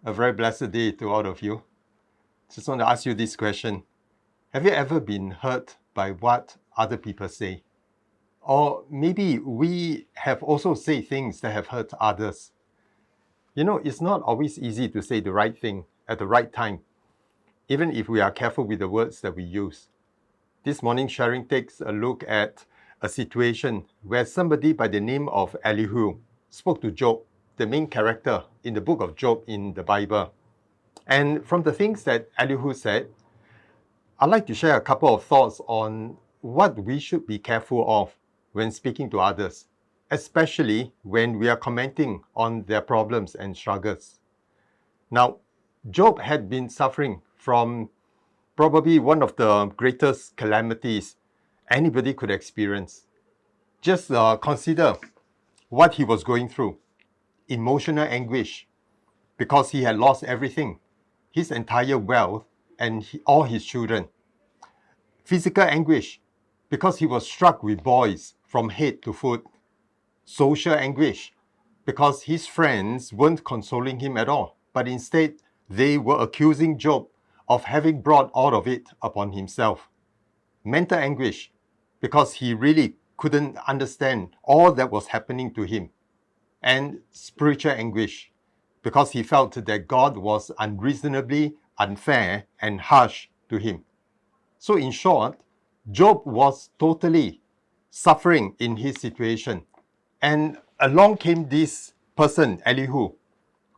A very blessed day to all of you. Just want to ask you this question. Have you ever been hurt by what other people say? Or maybe we have also said things that have hurt others. You know, it's not always easy to say the right thing at the right time, even if we are careful with the words that we use. This morning sharing takes a look at a situation where somebody by the name of Elihu spoke to Job, the main character in the book of Job in the Bible. And from the things that Elihu said, I'd like to share a couple of thoughts on what we should be careful of when speaking to others, especially when we are commenting on their problems and struggles. Now, Job had been suffering from probably one of the greatest calamities anybody could experience. Just consider what he was going through. Emotional anguish because he had lost everything, his entire wealth and all his children. Physical anguish because he was struck with boils from head to foot. Social anguish because his friends weren't consoling him at all, but instead they were accusing Job of having brought all of it upon himself. Mental anguish because he really couldn't understand all that was happening to him. And spiritual anguish because he felt that God was unreasonably unfair and harsh to him. So in short, Job was totally suffering in his situation. And along came this person, Elihu,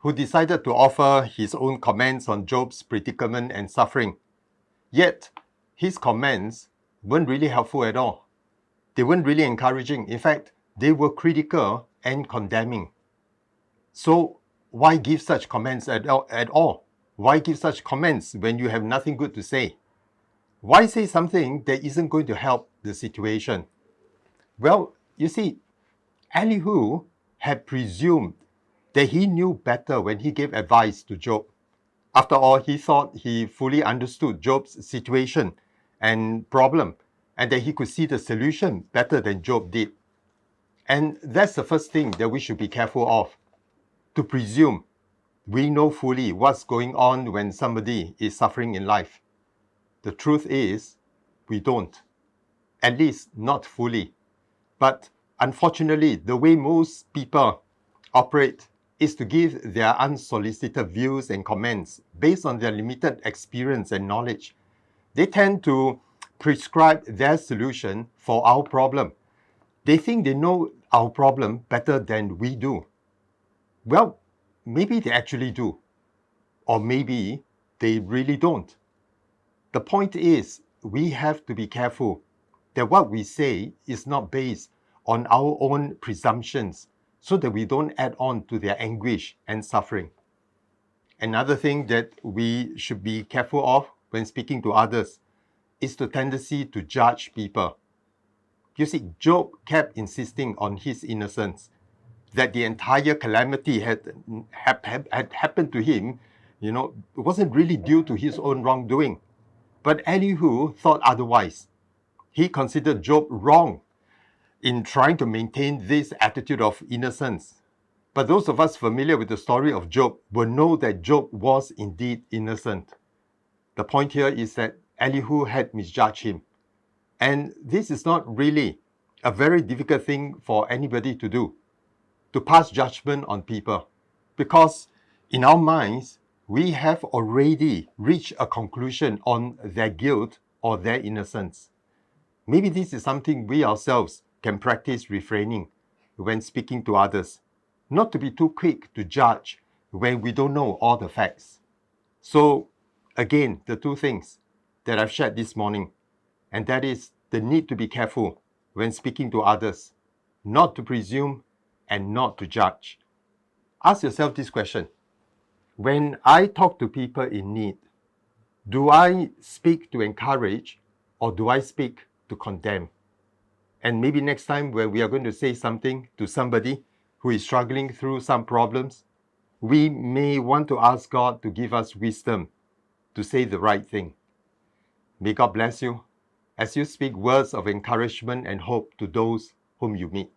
who decided to offer his own comments on Job's predicament and suffering. Yet, his comments weren't really helpful at all. They weren't really encouraging. In fact, they were critical and condemning. So why give such comments at all? Why give such comments when you have nothing good to say? Why say something that isn't going to help the situation? Well, you see, Elihu had presumed that he knew better when he gave advice to Job. After all, he thought he fully understood Job's situation and problem, and that he could see the solution better than Job did. And that's the first thing that we should be careful of. To presume we know fully what's going on when somebody is suffering in life. The truth is, we don't. At least not fully. But unfortunately, the way most people operate is to give their unsolicited views and comments based on their limited experience and knowledge. They tend to prescribe their solution for our problem. They think they know our problem better than we do. Well, maybe they actually do. Or maybe they really don't. The point is, we have to be careful that what we say is not based on our own presumptions so that we don't add on to their anguish and suffering. Another thing that we should be careful of when speaking to others is the tendency to judge people. You see, Job kept insisting on his innocence, that the entire calamity had happened to him, it wasn't really due to his own wrongdoing. But Elihu thought otherwise. He considered Job wrong in trying to maintain this attitude of innocence. But those of us familiar with the story of Job will know that Job was indeed innocent. The point here is that Elihu had misjudged him. And this is not really a very difficult thing for anybody to do, to pass judgment on people. Because in our minds, we have already reached a conclusion on their guilt or their innocence. Maybe this is something we ourselves can practice refraining when speaking to others, not to be too quick to judge when we don't know all the facts. So, again, the two things that I've shared this morning, and that is the need to be careful when speaking to others, not to presume and not to judge. Ask yourself this question. When I talk to people in need, do I speak to encourage or do I speak to condemn? And maybe next time when we are going to say something to somebody who is struggling through some problems, we may want to ask God to give us wisdom to say the right thing. May God bless you as you speak words of encouragement and hope to those whom you meet.